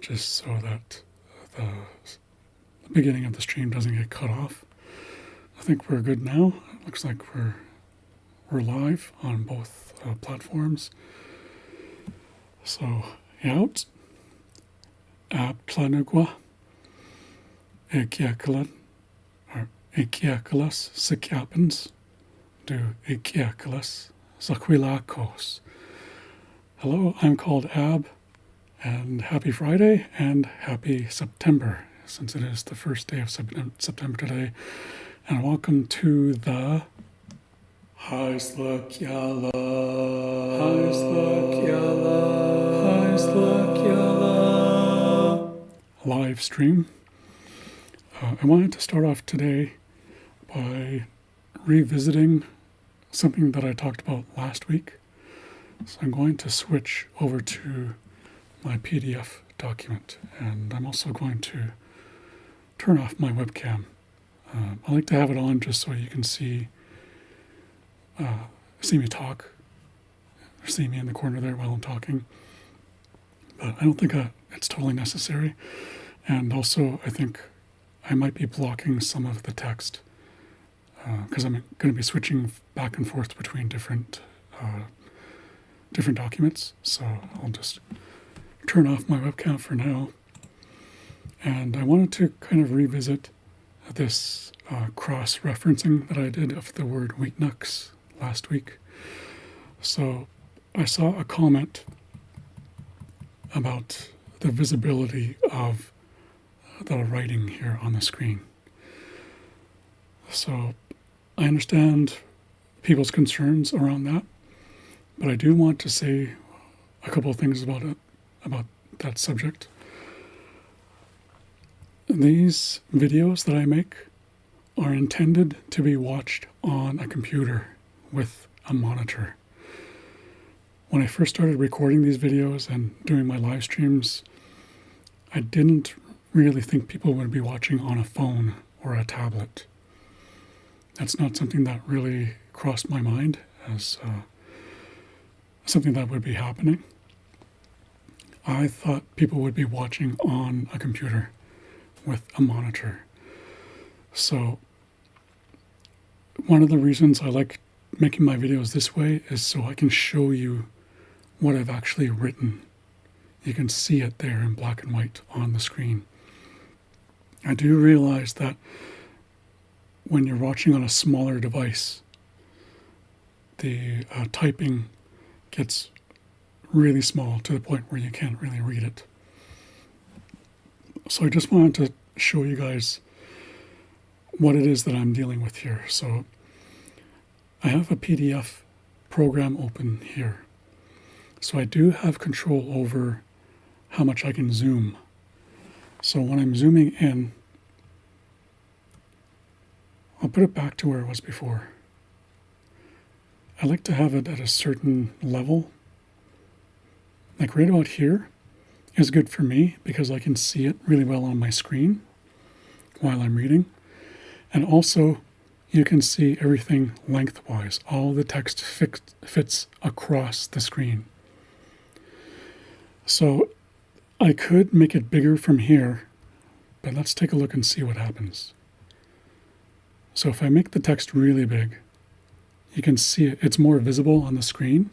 just so that the beginning of the stream doesn't get cut off. I think we're good now. It looks like we're live on both platforms. So, out. Ab Planugwa. Ekiakalan. Or Ekiakalas Sikapans. Do Ekiakalas Zakwilakos. Hello, I'm called Ab, and happy Friday and happy September, since it is the first day of September today. And welcome to the islak live stream. I wanted to start off today by revisiting something that I talked about last week. So I'm going to switch over to my PDF document, and I'm also going to turn off my webcam. I like to have it on just so you can see me talk, or see me in the corner there while I'm talking. But I don't think it's totally necessary. And also, I think I might be blocking some of the text because I'm going to be switching back and forth between different documents. So I'll just turn off my webcam for now. And I wanted to kind of revisit this cross-referencing that I did of the word weeknucks last week. So I saw a comment about the visibility of the writing here on the screen. So I understand people's concerns around that, but I do want to say a couple of things about that subject. These videos that I make are intended to be watched on a computer with a monitor. When I first started recording these videos and doing my live streams, I didn't really think people would be watching on a phone or a tablet. That's not something that really crossed my mind as something that would be happening. I thought people would be watching on a computer with a monitor. So one of the reasons I like making my videos this way is so I can show you what I've actually written. You can see it there in black and white on the screen. I do realize that when you're watching on a smaller device, the typing gets really small to the point where you can't really read it. So I just wanted to show you guys what it is that I'm dealing with here. So I have a PDF program open here. So I do have control over how much I can zoom. So when I'm zooming in, I'll put it back to where it was before. I like to have it at a certain level. Like right about here is good for me because I can see it really well on my screen while I'm reading. And also you can see everything lengthwise. All the text fits across the screen. So I could make it bigger from here, but let's take a look and see what happens. So if I make the text really big, you can see it. It's more visible on the screen,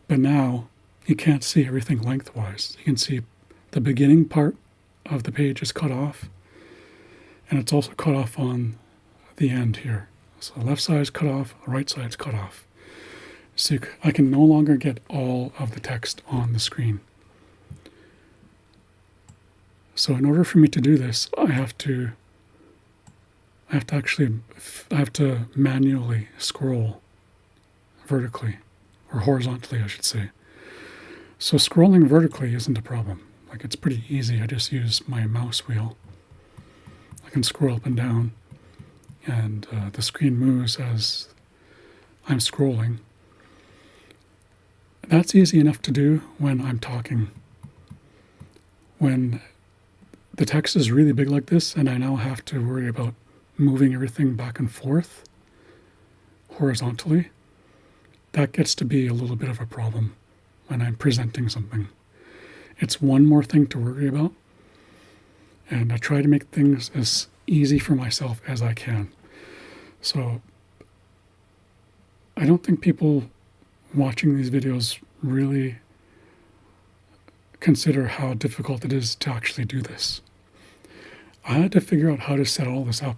but now you can't see everything lengthwise. You can see the beginning part of the page is cut off, and it's also cut off on the end here. So the left side is cut off, the right side is cut off. So I can no longer get all of the text on the screen. So in order for me to do this, I have to manually scroll vertically, or horizontally, I should say. So scrolling vertically isn't a problem. Like, it's pretty easy. I just use my mouse wheel. I can scroll up and down, and the screen moves as I'm scrolling. That's easy enough to do when I'm talking. When the text is really big like this, and I now have to worry about moving everything back and forth horizontally, that gets to be a little bit of a problem when I'm presenting something. It's one more thing to worry about, and I try to make things as easy for myself as I can. So I don't think people watching these videos really consider how difficult it is to actually do this. I had to figure out how to set all this up.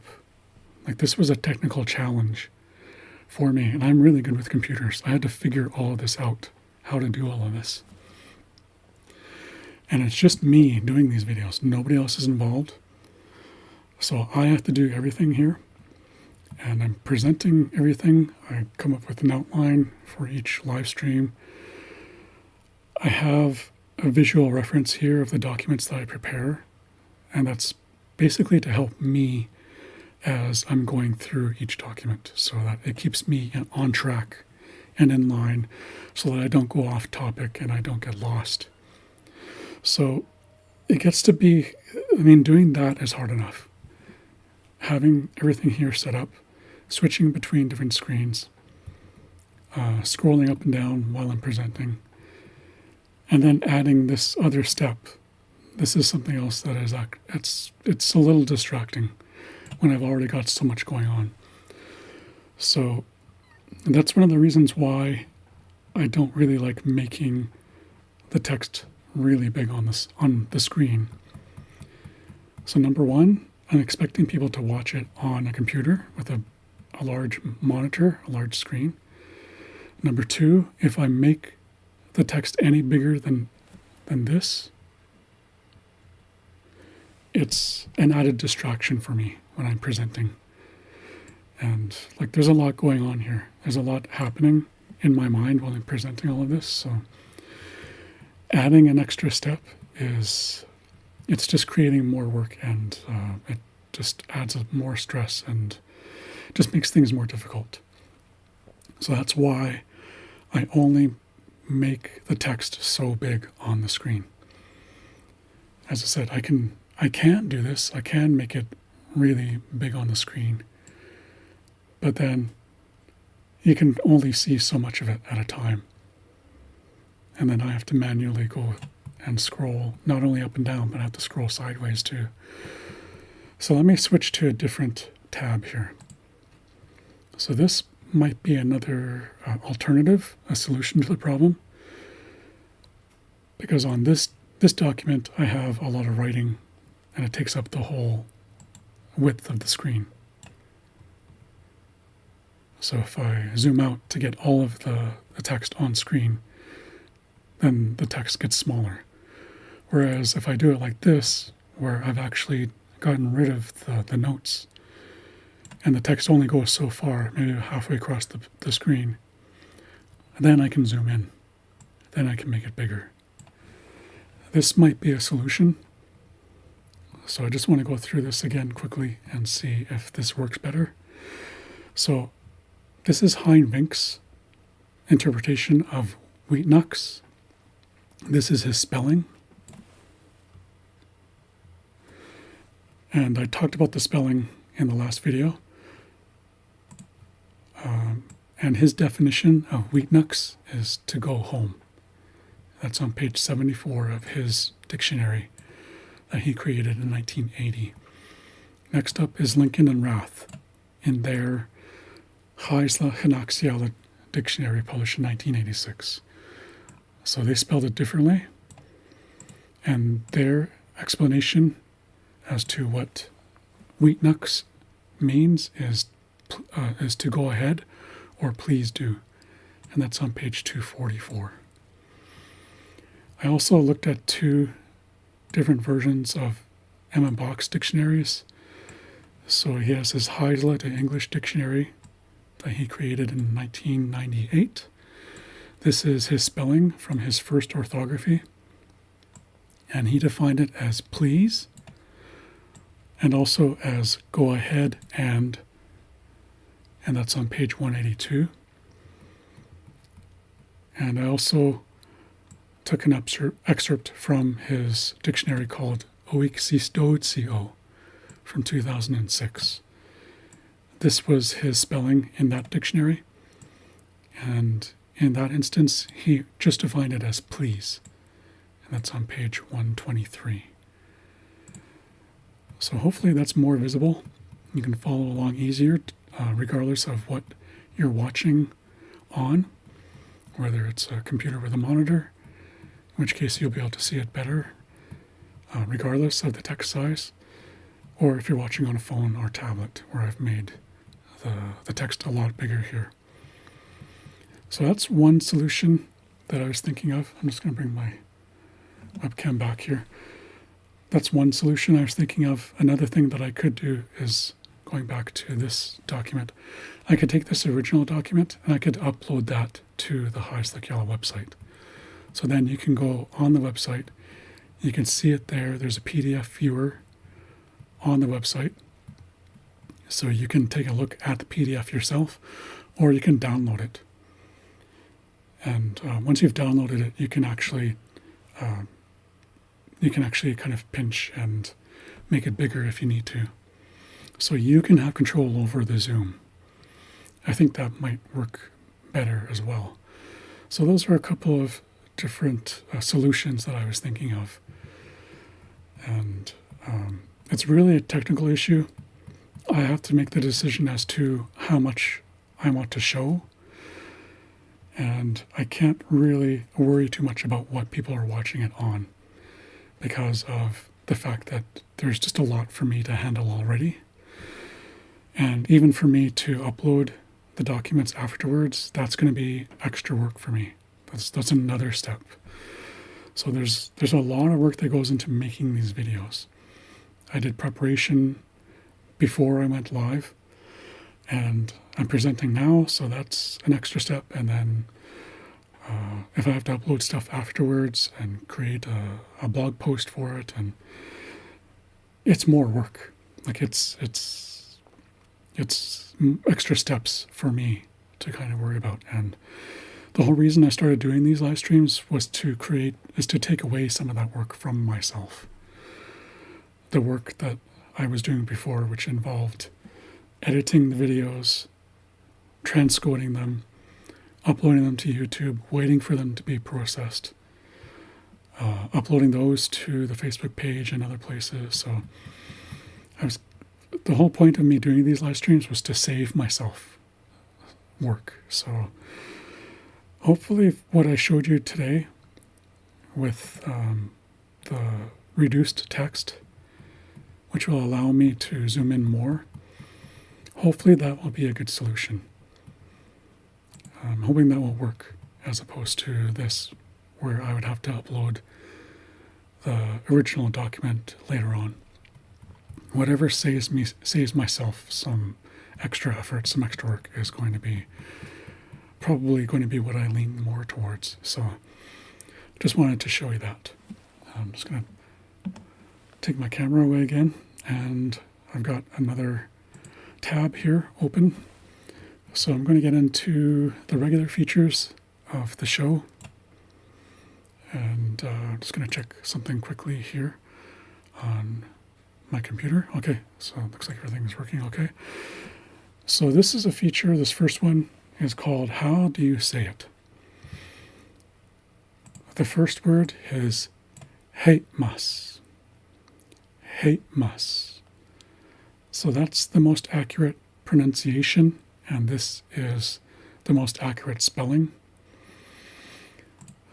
Like, this was a technical challenge for me, and I'm really good with computers. I had to figure all of this out, how to do all of this. And it's just me doing these videos. Nobody else is involved. So I have to do everything here. And I'm presenting everything. I come up with an outline for each live stream. I have a visual reference here of the documents that I prepare. And that's basically to help me as I'm going through each document, so that it keeps me on track and in line, so that I don't go off topic and I don't get lost. So it gets to be, doing that is hard enough. Having everything here set up, switching between different screens, scrolling up and down while I'm presenting, and then adding this other step. This is something else that is, it's a little distracting when I've already got so much going on. So that's one of the reasons why I don't really like making the text really big on the screen. So number one, I'm expecting people to watch it on a computer with a large monitor, a large screen. Number two, if I make the text any bigger than this, it's an added distraction for me when I'm presenting. And like, there's a lot going on here. There's a lot happening in my mind while I'm presenting all of this. So adding an extra step it's just creating more work, and it just adds more stress and just makes things more difficult. So that's why I only make the text so big on the screen. As I said, I can do this. I can make it really big on the screen, but then you can only see so much of it at a time. And then I have to manually go and scroll, not only up and down, but I have to scroll sideways too. So let me switch to a different tab here. So this might be another alternative, a solution to the problem. Because on this document, I have a lot of writing, and it takes up the whole width of the screen. So if I zoom out to get all of the text on screen, then the text gets smaller. Whereas if I do it like this, where I've actually gotten rid of the notes, and the text only goes so far, maybe halfway across the screen, then I can zoom in. Then I can make it bigger. This might be a solution. So I just want to go through this again quickly and see if this works better. So this is Heinvink's interpretation of Wheatnucks. This is his spelling. And I talked about the spelling in the last video. And his definition of Wheatnucks is to go home. That's on page 74 of his dictionary that he created in 1980. Next up is Lincoln and Rath in their islak dictionary published in 1986. So they spelled it differently, and their explanation as to what Wheatnucks means is to go ahead or please do, and that's on page 244. I also looked at two different versions of Emma Bach's dictionaries. So he has his Heisler to English dictionary that he created in 1998. This is his spelling from his first orthography, and he defined it as please, and also as go ahead and that's on page 182. And I also took an excerpt from his dictionary called Oiksistoutsio from 2006. This was his spelling in that dictionary, and in that instance, he just defined it as please. That's on page 123. So hopefully that's more visible. You can follow along easier, regardless of what you're watching on, whether it's a computer with a monitor, in which case you'll be able to see it better, regardless of the text size, or if you're watching on a phone or tablet, where I've made the text a lot bigger here. So that's one solution that I was thinking of. I'm just going to bring my webcam back here. That's one solution I was thinking of. Another thing that I could do is, going back to this document, I could take this original document and I could upload that to the islak website. So then you can go on the website, you can see it there. There's a PDF viewer on the website. So you can take a look at the PDF yourself, or you can download it. And once you've downloaded it, you can actually kind of pinch and make it bigger if you need to. So you can have control over the zoom. I think that might work better as well. So those are a couple of different solutions that I was thinking of. And it's really a technical issue. I have to make the decision as to how much I want to show. And I can't really worry too much about what people are watching it on, because of the fact that there's just a lot for me to handle already. And even for me to upload the documents afterwards, that's going to be extra work for me. That's another step. So there's a lot of work that goes into making these videos. I did preparation before I went live, and I'm presenting now, so that's an extra step. And then if I have to upload stuff afterwards and create a blog post for it, and it's more work. Like it's extra steps for me to kind of worry about. And the whole reason I started doing these live streams was to take away some of that work from myself. The work that I was doing before, which involved editing the videos, transcoding them, uploading them to YouTube, waiting for them to be processed, uploading those to the Facebook page and other places. So the whole point of me doing these live streams was to save myself work. So hopefully what I showed you today with the reduced text, which will allow me to zoom in more, hopefully that will be a good solution. I'm hoping that will work, as opposed to this, where I would have to upload the original document later on. Whatever saves myself some extra effort, some extra work, is probably going to be what I lean more towards. So just wanted to show you that. I'm just going to take my camera away again, and I've got another tab here open. So I'm going to get into the regular features of the show, and I'm just going to check something quickly here on my computer. Okay, so it looks like everything is working okay. So this is a feature. This first one is called How Do You Say It? The first word is Kitimat. Kitimat. So that's the most accurate pronunciation, and this is the most accurate spelling.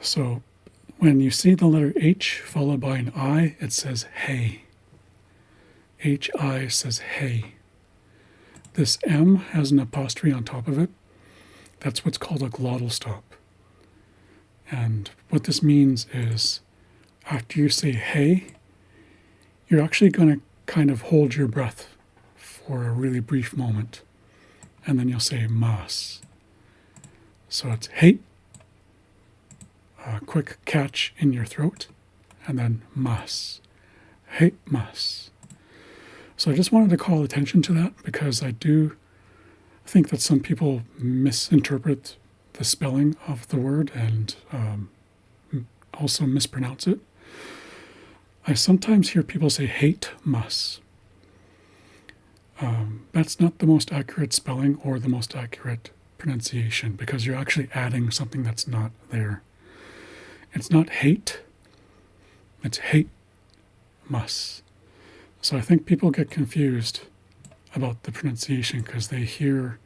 So when you see the letter H followed by an I, it says hey. H-I says hey. This M has an apostrophe on top of it. That's what's called a glottal stop. And what this means is, after you say hey, you're actually going to kind of hold your breath for a really brief moment. And then you'll say mas. So it's hey, a quick catch in your throat, and then mas. Hey, mas. So I just wanted to call attention to that, because I do think that some people misinterpret the spelling of the word and also mispronounce it. I sometimes hear people say hate mas. That's not the most accurate spelling or the most accurate pronunciation, because you're actually adding something that's not there. It's not hate, It's hate mus. So I think people get confused about the pronunciation because they hear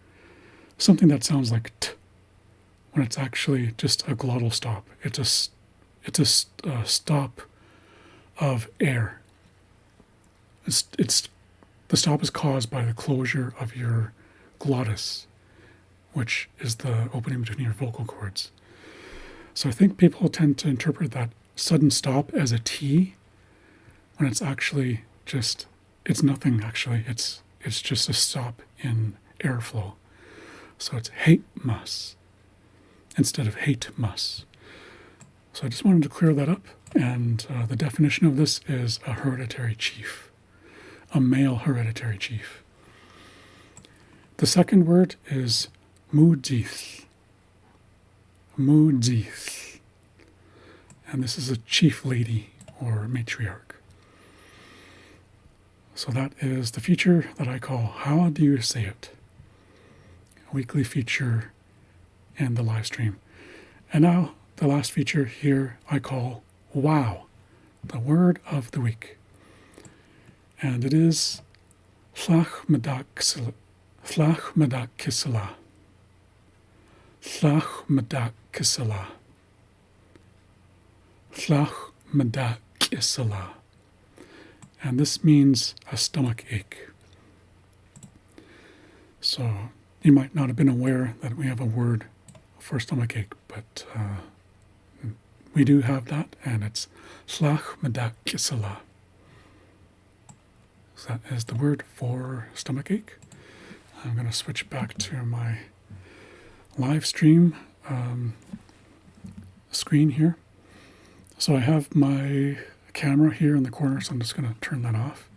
something that sounds like t when it's actually just a glottal stop. It's a stop of air. It's the stop is caused by the closure of your glottis, which is the opening between your vocal cords. So I think people tend to interpret that sudden stop as a T when it's actually just, it's nothing actually. It's just a stop in airflow. So it's hate mus instead of hate mus. So I just wanted to clear that up. And the definition of this is a hereditary chief, a male hereditary chief. The second word is mudith. Mudith. And this is a chief lady or matriarch. So that is the feature that I call How Do You Say It? A weekly feature in the live stream. And now the last feature here I call Wow, the word of the week. And it is Llachmadakisla. Llachmadakisla. Llachmadakisla. Llachmadakisla. And this means a stomach ache. So you might not have been aware that we have a word for stomach ache, but we do have that, and it's llachmadakisla. So that is the word for stomach ache. I'm going to switch back to my live stream screen here. So I have my camera here in the corner, so I'm just going to turn that off.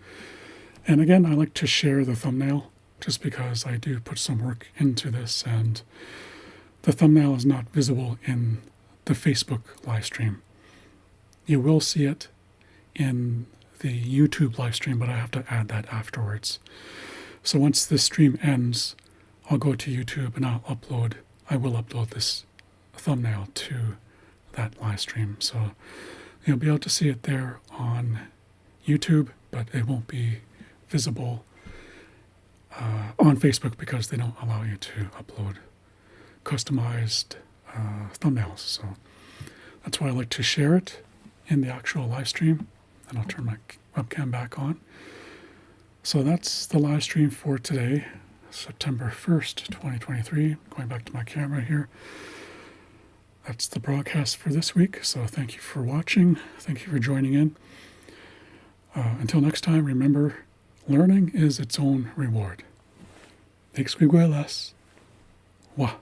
And again, I like to share the thumbnail just because I do put some work into this, and the thumbnail is not visible in the Facebook live stream. You will see it in the YouTube live stream, but I have to add that afterwards. So once this stream ends, I'll go to YouTube and I will upload this thumbnail to that live stream. So you'll be able to see it there on YouTube, but it won't be visible on Facebook because they don't allow you to upload customized thumbnails. So that's why I like to share it in the actual live stream. And I'll turn my webcam back on. So that's the live stream for today, September 1st, 2023. Going back to my camera here. That's the broadcast for this week. So thank you for watching. Thank you for joining in. Until next time, remember, learning is its own reward. Escuelas. Wa.